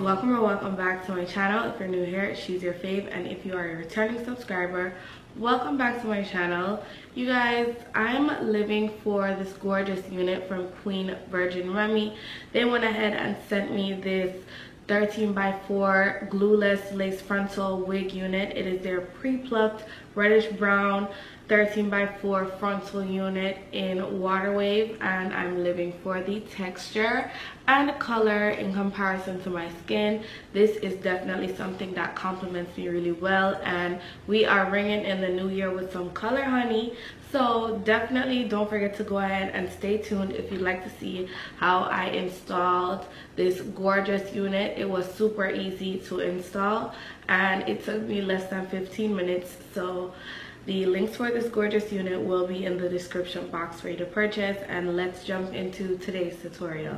welcome or welcome back to my channel. If you're new here, she's your fave, and if you are a returning subscriber, welcome back to my channel. You guys, I'm living for this gorgeous unit from Queen Virgin Remy. They went ahead and sent me this 13x4 glueless lace frontal wig unit. It is their pre-plucked reddish brown 13x4 frontal unit in water wave, and I'm living for the texture and color in comparison to my skin. This is definitely something that complements me really well, and we are ringing in the new year with some color, honey. So definitely don't forget to go ahead and stay tuned if you'd like to see how I installed this gorgeous unit. It was super easy to install and it took me less than 15 minutes. So the links for this gorgeous unit will be in the description box for you to purchase, and let's jump into today's tutorial.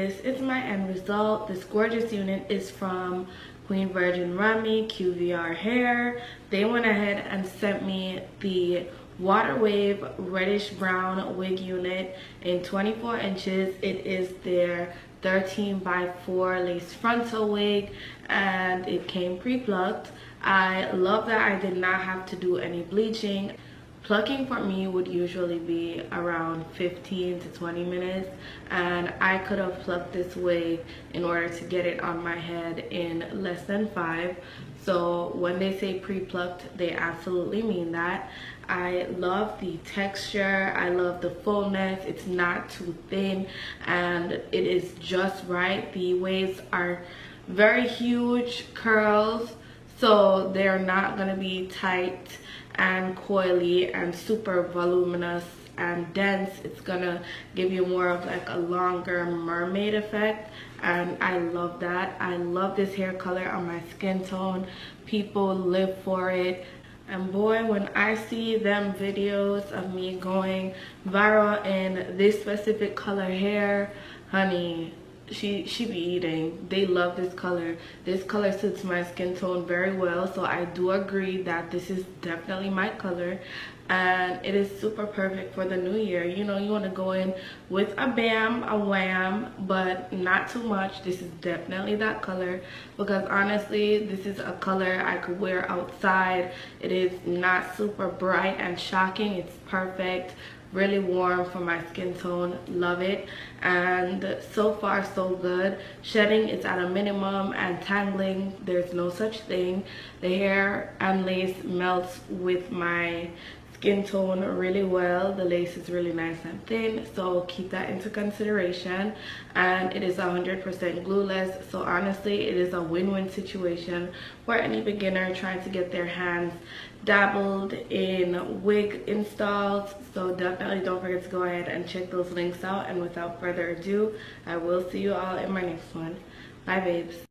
this is my end result. This gorgeous unit is from Queen Virgin Rami QVR Hair. They went ahead and sent me the Water Wave reddish brown wig unit in 24 inches. It is their 13x4 lace frontal wig, and it came pre-plucked. I love that I did not have to do any bleaching. Plucking for me would usually be around 15 to 20 minutes, and I could have plucked this wig in order to get it on my head in less than 5. So when they say pre-plucked, they absolutely mean that. I love the texture, I love the fullness. It's not too thin and it is just right. The waves are very huge curls, so they're not gonna be tight and coily and super voluminous and dense. It's gonna give you more of like a longer mermaid effect, and I love that. I love this hair color on my skin tone. People live for it, and boy, when I see them videos of me going viral in this specific color hair, honey, she be eating. They love this color. This color suits my skin tone very well, so I do agree that this is definitely my color, and it is super perfect for the new year. You know, you want to go in with a bam, a wham, but not too much. This is definitely that color, because honestly, this is a color I could wear outside. It is not super bright and shocking. It's perfect, really warm for my skin tone. Love it. And so far so good. Shedding is at a minimum, and tangling, there's no such thing. The hair and lace melts with my skin tone really well. The lace is really nice and thin, so keep that into consideration. And it is 100% glueless, so honestly it is a win-win situation for any beginner trying to get their hands dabbled in wig installs. So definitely don't forget to go ahead and check those links out, and without further ado, I will see you all in my next one. Bye babes.